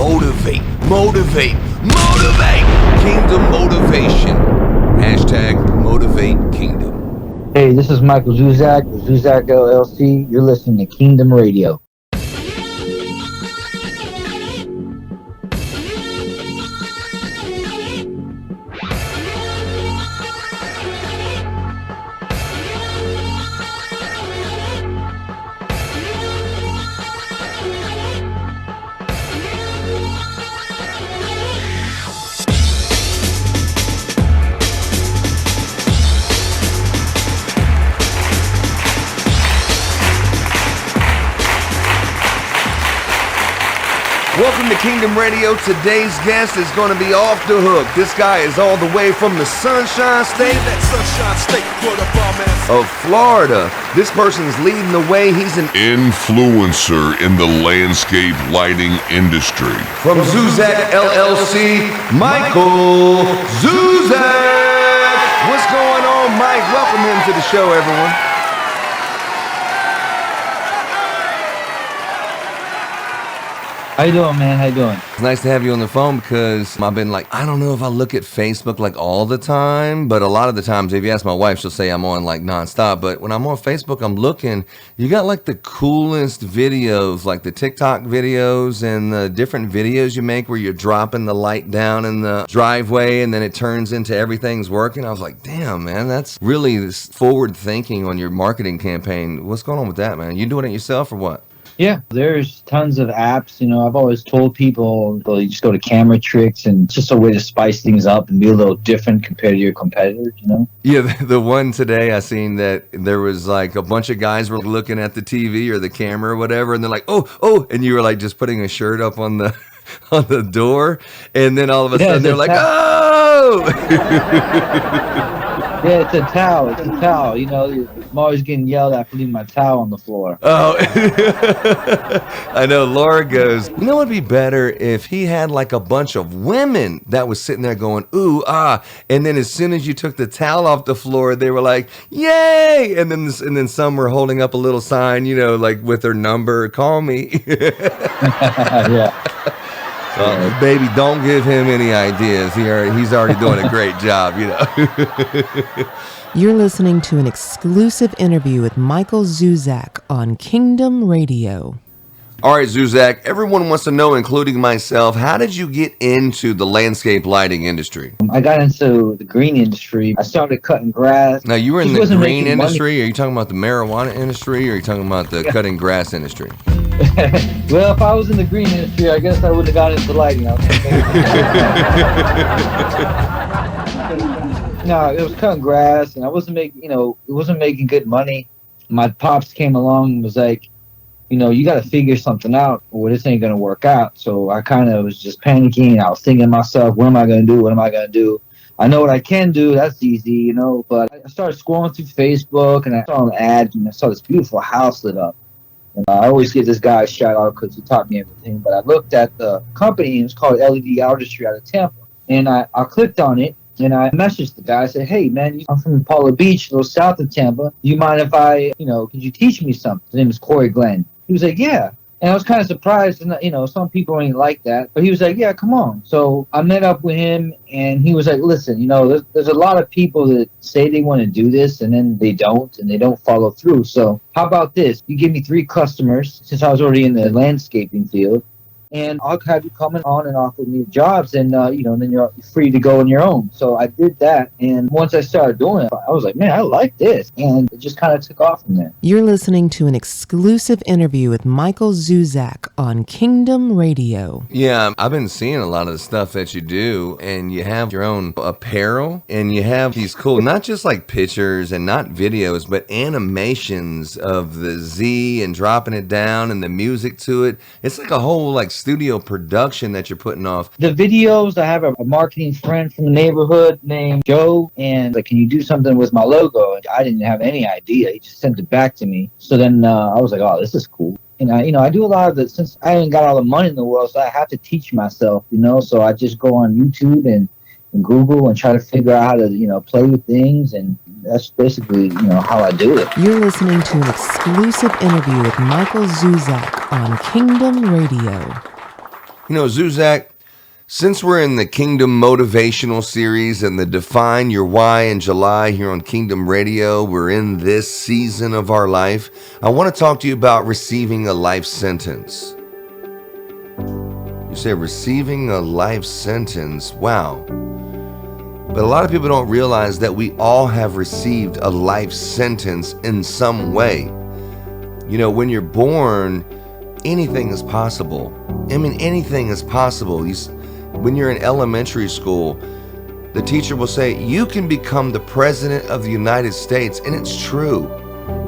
motivate, motivate, motivate. Kingdom motivation. Hashtag motivate kingdom. Hey, this is Michael Zuzack with Zuzack LLC. You're listening to Kingdom Radio. Welcome to Kingdom Radio. Today's guest is going to be off the hook. This guy is all the way from the Sunshine State of Florida. This person's leading the way. He's an influencer in the landscape lighting industry. From Zuzack LLC, Michael Zuzack. What's going on, Mike? Welcome him to the show, everyone. How you doing, man? How you doing? It's nice to have you on the phone because I've been like, I don't know if I look at Facebook like all the time, but a lot of the times, if you ask my wife, she'll say I'm on like nonstop. But when I'm on Facebook, I'm looking, you got like the coolest videos, like the TikTok videos and the different videos you make where you're dropping the light down in the driveway and then it turns into everything's working. I was like, damn, man, that's really forward thinking on your marketing campaign. What's going on with that, man? You doing it yourself or what? Yeah, there's tons of apps. You know, I've always told people, well, you just go to camera tricks, and it's just a way to spice things up and be a little different compared to your competitors, you know? Yeah, the one today I seen that there was like a bunch of guys were looking at the TV or the camera or whatever, and they're like, oh, and you were like just putting a shirt up on the on the door, and then all of a sudden they're like, oh! Yeah, it's a towel. It's a towel. You know, I'm always getting yelled at for leaving my towel on the floor. Oh, I know. Laura goes, you know what would be better if he had like a bunch of women that was sitting there going, ooh, ah. And then as soon as you took the towel off the floor, they were like, yay. And then some were holding up a little sign, you know, like with their number, call me. Yeah. So, baby, don't give him any ideas. He's already doing a great job, you know. You're listening to an exclusive interview with Michael Zuzack on Kingdom Radio. All right, Zuzack, everyone wants to know, including myself, how did you get into the landscape lighting industry? I got into the green industry. I started cutting grass. Now, you were in the green industry? Are you talking about the marijuana industry, or are you talking about the cutting grass industry? Well, if I was in the green industry, I guess I would have got into lighting. No, it was cutting grass, and I wasn't making, it wasn't making good money. My pops came along and was like, you got to figure something out, or this ain't going to work out. So I kind of was just panicking. I was thinking to myself, what am I going to do? What am I going to do? I know what I can do. That's easy, but I started scrolling through Facebook, and I saw an ad, and I saw this beautiful house lit up. And I always give this guy a shout out because he taught me everything. But I looked at the company, and it's called LED Artistry out of Tampa. And I clicked on it, and I messaged the guy. I said, hey, man, I'm from Paula Beach, a little south of Tampa. Do you mind if I, could you teach me something? His name is Corey Glenn. He was like, yeah. And I was kind of surprised, and some people ain't like that. But he was like, yeah, come on. So I met up with him, and he was like, listen, there's a lot of people that say they want to do this, and then they don't, and they don't follow through. So how about this? You give me 3 customers, since I was already in the landscaping field, and I'll have you coming on and off with me jobs, and then you're free to go on your own. So I did that, and once I started doing it, I was like, man, I like this, and it just kind of took off from there. You're listening to an exclusive interview with Michael Zuzack on Kingdom Radio. Yeah, I've been seeing a lot of the stuff that you do, and you have your own apparel, and you have these cool, not just like pictures and not videos, but animations of the Z and dropping it down and the music to it. It's like a whole like studio production that you're putting off. The videos, I have a marketing friend from the neighborhood named Joe, and like, can you do something with my logo? And I didn't have any idea. He just sent it back to me. So then I was like, oh, this is cool. And I do a lot of it since I ain't got all the money in the world, so I have to teach myself, so I just go on YouTube and Google and try to figure out how to, play with things, and that's basically, how I do it. You're listening to an exclusive interview with Michael Zuzack on Kingdom Radio. You know, Zuzack, since we're in the Kingdom Motivational Series and the Define Your Why in July here on Kingdom Radio, we're in this season of our life. I want to talk to you about receiving a life sentence. You say receiving a life sentence. Wow. But a lot of people don't realize that we all have received a life sentence in some way. You know, when you're born, anything is possible. I mean, anything is possible. When you're in elementary school, the teacher will say, you can become the president of the United States. And it's true.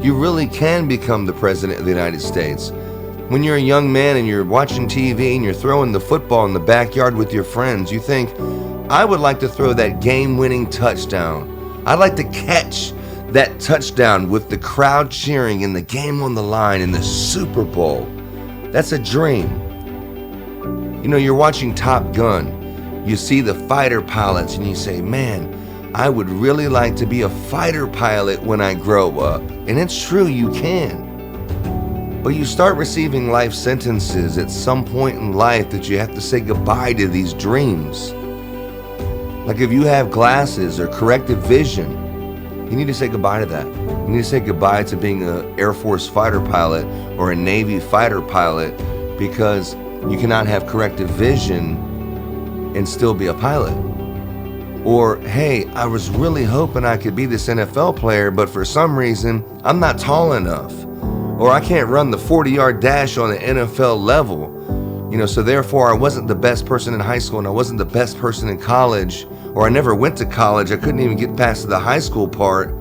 You really can become the president of the United States. When you're a young man and you're watching TV and you're throwing the football in the backyard with your friends, you think, I would like to throw that game-winning touchdown. I'd like to catch that touchdown with the crowd cheering and the game on the line in the Super Bowl. That's a dream. You know, you're watching Top Gun. You see the fighter pilots and you say, man, I would really like to be a fighter pilot when I grow up. And it's true, you can. But you start receiving life sentences at some point in life that you have to say goodbye to these dreams. Like if you have glasses or corrective vision, you need to say goodbye to that. You need to say goodbye to being an Air Force fighter pilot or a Navy fighter pilot, because you cannot have corrective vision and still be a pilot. Or, hey, I was really hoping I could be this NFL player, but for some reason, I'm not tall enough. Or I can't run the 40-yard dash on the NFL level. You know, so therefore I wasn't the best person in high school and I wasn't the best person in college, or I never went to college. I couldn't even get past the high school part.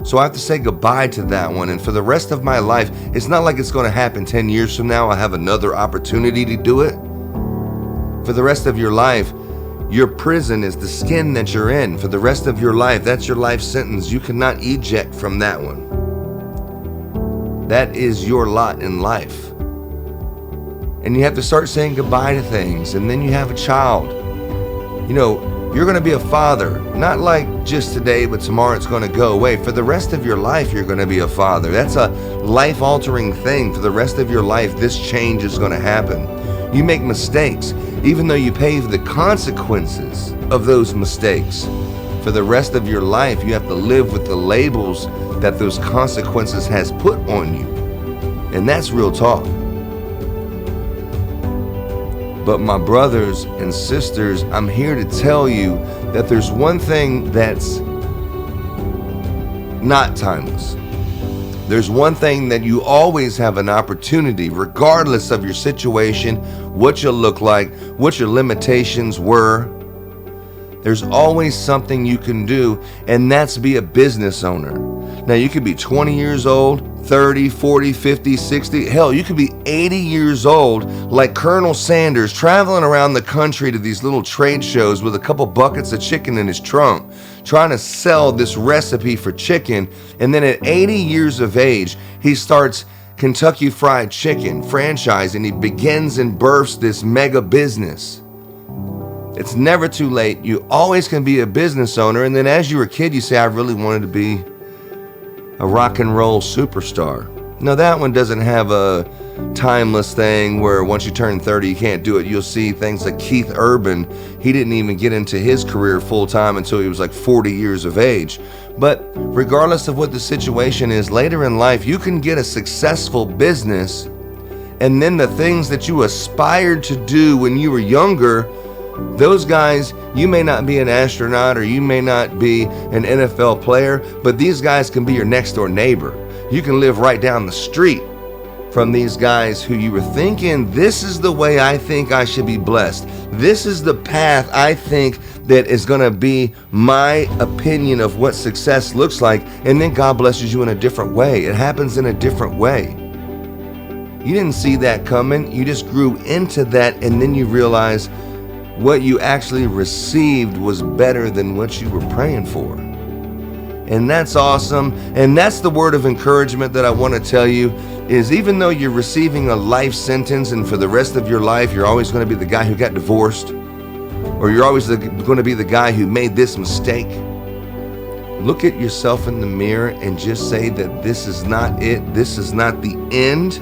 So I have to say goodbye to that one. And for the rest of my life, it's not like it's going to happen 10 years from now. I have another opportunity to do it. For the rest of your life, your prison is the skin that you're in. For the rest of your life, that's your life sentence. You cannot eject from that one. That is your lot in life. And you have to start saying goodbye to things. And then you have a child. You know, you're going to be a father, not like just today, but tomorrow it's going to go away. For the rest of your life, you're going to be a father. That's a life-altering thing. For the rest of your life, this change is going to happen. You make mistakes, even though you pay the consequences of those mistakes. For the rest of your life, you have to live with the labels that those consequences has put on you. And that's real talk. But my brothers and sisters, I'm here to tell you that there's one thing that's not timeless. There's one thing that you always have an opportunity, regardless of your situation, what you'll look like, what your limitations were. There's always something you can do, and that's be a business owner. Now, you could be 20 years old, 30, 40, 50, 60. Hell, you could be 80 years old, like Colonel Sanders, traveling around the country to these little trade shows with a couple buckets of chicken in his trunk, trying to sell this recipe for chicken. And then at 80 years of age, he starts Kentucky Fried Chicken franchise, and he begins and births this mega business. It's never too late. You always can be a business owner. And then as you were a kid, you say, I really wanted to be a rock and roll superstar. Now that one doesn't have a timeless thing where once you turn 30, you can't do it. You'll see things like Keith Urban. He didn't even get into his career full time until he was like 40 years of age. But regardless of what the situation is, later in life, you can get a successful business, and then the things that you aspired to do when you were younger, those guys, you may not be an astronaut or you may not be an NFL player, but these guys can be your next door neighbor. You can live right down the street from these guys who you were thinking, this is the way I think I should be blessed. This is the path I think that is going to be my opinion of what success looks like. And then God blesses you in a different way. It happens in a different way. You didn't see that coming. You just grew into that, and then you realize what you actually received was better than what you were praying for. And that's awesome. And that's the word of encouragement that I want to tell you, is even though you're receiving a life sentence and for the rest of your life you're always going to be the guy who got divorced, or you're always going to be the guy who made this mistake, look at yourself in the mirror and just say that this is not it. This is not the end.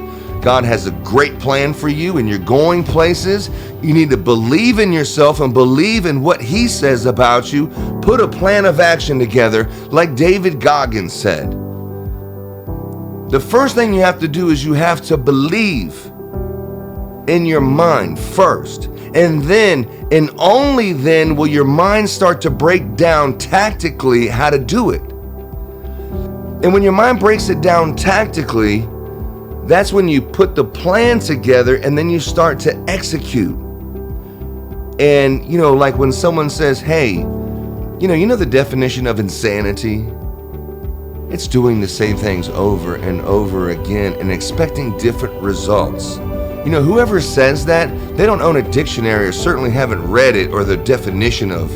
God has a great plan for you and you're going places. You need to believe in yourself and believe in what He says about you. Put a plan of action together, like David Goggins said. The first thing you have to do is you have to believe in your mind first. And then, and only then, will your mind start to break down tactically how to do it. And when your mind breaks it down tactically, that's when you put the plan together and then you start to execute. And, like when someone says, hey, you know the definition of insanity? It's doing the same things over and over again and expecting different results. Whoever says that, they don't own a dictionary or certainly haven't read it or the definition of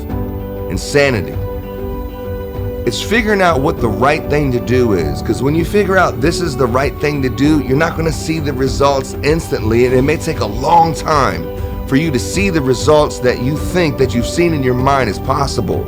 insanity. It's figuring out what the right thing to do is, because when you figure out this is the right thing to do, you're not going to see the results instantly, and it may take a long time for you to see the results that you think that you've seen in your mind is possible.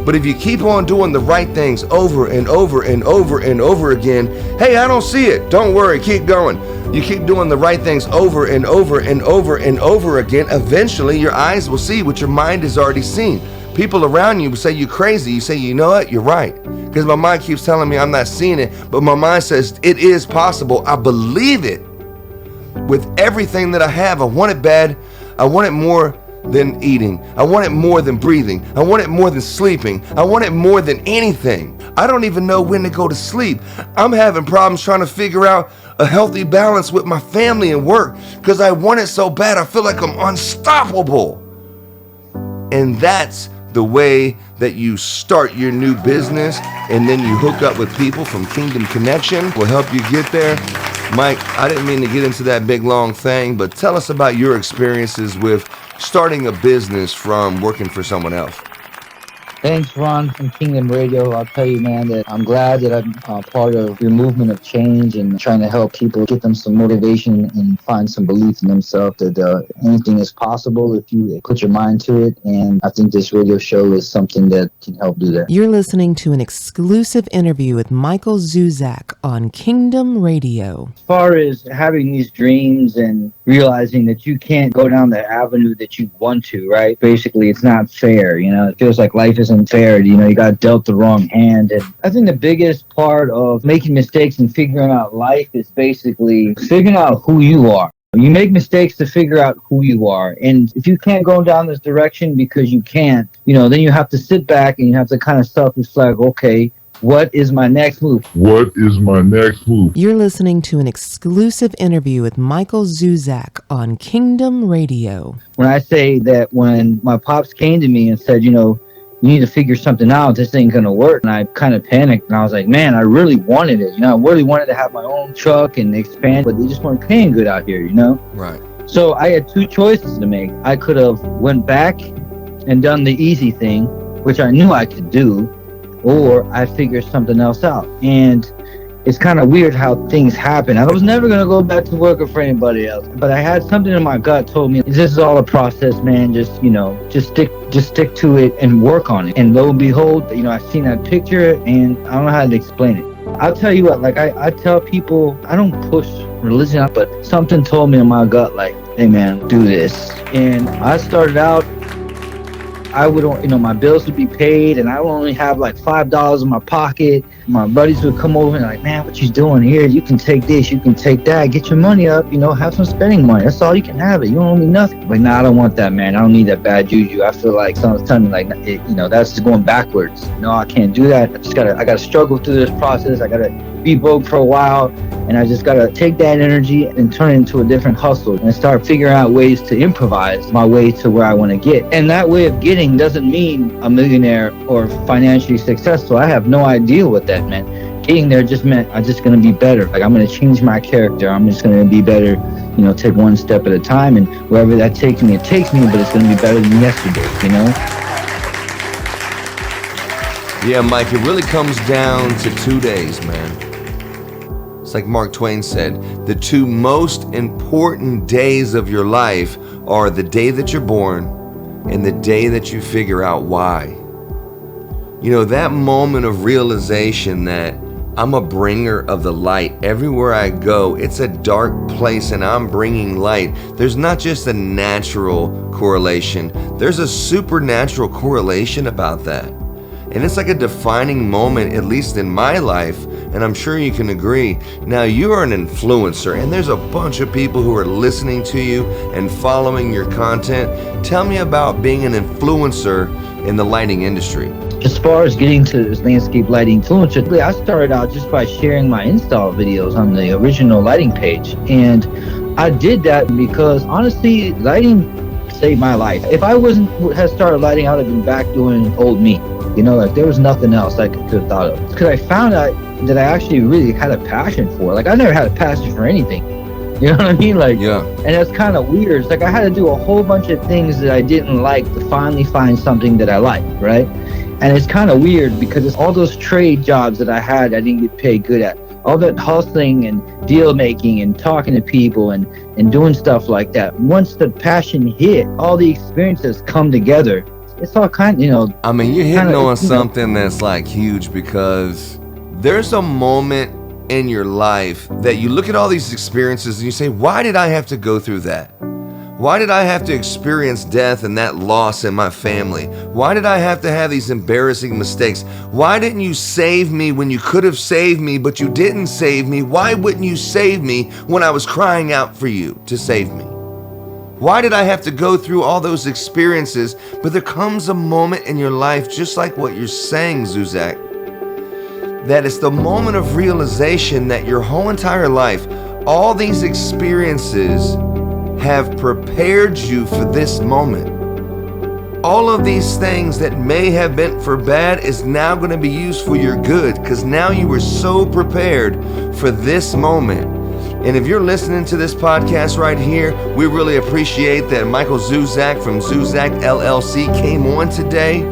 But if you keep on doing the right things over and over and over and over again, hey, I don't see it. Don't worry, keep going. You keep doing the right things over and over and over and over again, eventually your eyes will see what your mind has already seen. People around you say you're crazy. You say, you know what, you're right. Because my mind keeps telling me I'm not seeing it, but my mind says it is possible. I believe it with everything that I have. I want it bad. I want it more than eating. I want it more than breathing. I want it more than sleeping. I want it more than anything. I don't even know when to go to sleep. I'm having problems trying to figure out a healthy balance with my family and work because I want it so bad. I feel like I'm unstoppable. And that's the way that you start your new business, and then you hook up with people from Kingdom Connection. Will help you get there. Mike, I didn't mean to get into that big long thing, but tell us about your experiences with starting a business from working for someone else. Thanks, Ron from Kingdom Radio. I'll tell you, man, that I'm glad that I'm part of your movement of change and trying to help people get them some motivation and find some belief in themselves that anything is possible if you put your mind to it. And I think this radio show is something that can help do that. You're listening to an exclusive interview with Michael Zuzack on Kingdom Radio. As far as having these dreams and realizing that you can't go down the avenue that you want to, right? Basically, it's not fair. It feels like life isn't fair. You got dealt the wrong hand. And I think the biggest part of making mistakes and figuring out life is basically figuring out who you are. You make mistakes to figure out who you are. And if you can't go down this direction because you can't, then you have to sit back and you have to kind of self-reflect, okay, what is my next move? What is my next move? You're listening to an exclusive interview with Michael Zuzack on Kingdom Radio. When I say that when my pops came to me and said, you need to figure something out, this ain't gonna work, and I kind of panicked, and I was like, man, I really wanted it. I really wanted to have my own truck and expand, but they just weren't paying good out here, Right. So I had two choices to make. I could have went back and done the easy thing, which I knew I could do, or I figured something else out. And it's kind of weird how things happen. I was never going to go back to working for anybody else, but I had something in my gut told me, this is all a process, man. Just stick to it and work on it. And lo and behold, I've seen that picture and I don't know how to explain it. I'll tell you what, like I tell people, I don't push religion, but something told me in my gut, like, hey man, do this. And I started out, I would, my bills would be paid and I would only have like $5 in my pocket. My buddies would come over and like, man, what you doing here? You can take this, you can take that, get your money up, have some spending money. That's all you can have it. You don't owe me nothing. Like, nah, I don't want that, man. I don't need that bad juju. I feel like someone's telling me like, that's just going backwards. No, I can't do that. I gotta struggle through this process. I gotta be broke for a while. And I just gotta take that energy and turn it into a different hustle and start figuring out ways to improvise my way to where I want to get. And that way of getting doesn't mean a millionaire or financially successful. I have no idea what that meant. Getting there just meant I'm just gonna be better. Like, I'm gonna change my character. I'm just gonna be better, take one step at a time, and wherever that takes me, it takes me, but it's gonna be better than yesterday, Yeah, Mike, it really comes down to 2 days, man. It's like Mark Twain said, the two most important days of your life are the day that you're born and the day that you figure out why. That moment of realization that I'm a bringer of the light. Everywhere I go, it's a dark place and I'm bringing light. There's not just a natural correlation, there's a supernatural correlation about that. And it's like a defining moment, at least in my life, and I'm sure you can agree. Now, you are an influencer, and there's a bunch of people who are listening to you and following your content. Tell me about being an influencer in the lighting industry. As far as getting to this landscape lighting influencer, I started out just by sharing my install videos on the original lighting page. And I did that because, honestly, lighting saved my life. If I had started lighting, I would have been back doing old me. You know, like there was nothing else I could have thought of. Because I found out that I actually really had a passion for it. Like I never had a passion for anything. You know what I mean? Like, yeah. And it's kind of weird. It's like I had to do a whole bunch of things that I didn't like to finally find something that I liked, right? And it's kind of weird because it's all those trade jobs that I had I didn't get paid good at. All that hustling and deal making and talking to people and doing stuff like that. Once the passion hit, all the experiences come together. It's all kind of, you know. I mean, you're hitting on something that's like huge, because there's a moment in your life that you look at all these experiences and you say, why did I have to go through that? Why did I have to experience death and that loss in my family? Why did I have to have these embarrassing mistakes? Why didn't you save me when you could have saved me, but you didn't save me? Why wouldn't you save me when I was crying out for you to save me? Why did I have to go through all those experiences? But there comes a moment in your life, just like what you're saying, Zuzack, that it's the moment of realization that your whole entire life, all these experiences have prepared you for this moment. All of these things that may have been for bad is now going to be used for your good, because now you were so prepared for this moment. And if you're listening to this podcast right here, we really appreciate that Michael Zuzack from Zuzack LLC came on today.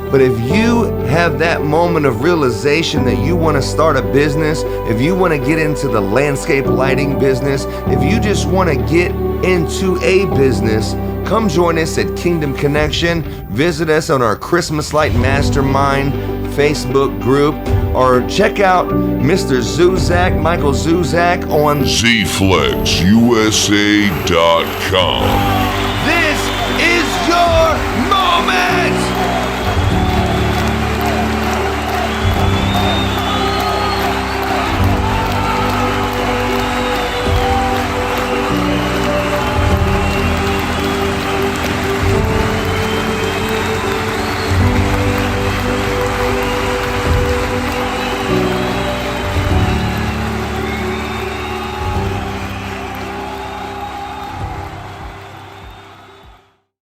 But if you have that moment of realization that you want to start a business, if you want to get into the landscape lighting business, if you just want to get into a business, come join us at Kingdom Connection. Visit us on our Christmas Light Mastermind Facebook group, or check out Mr. Zuzack, Michael Zuzack, on ZFlexUSA.com.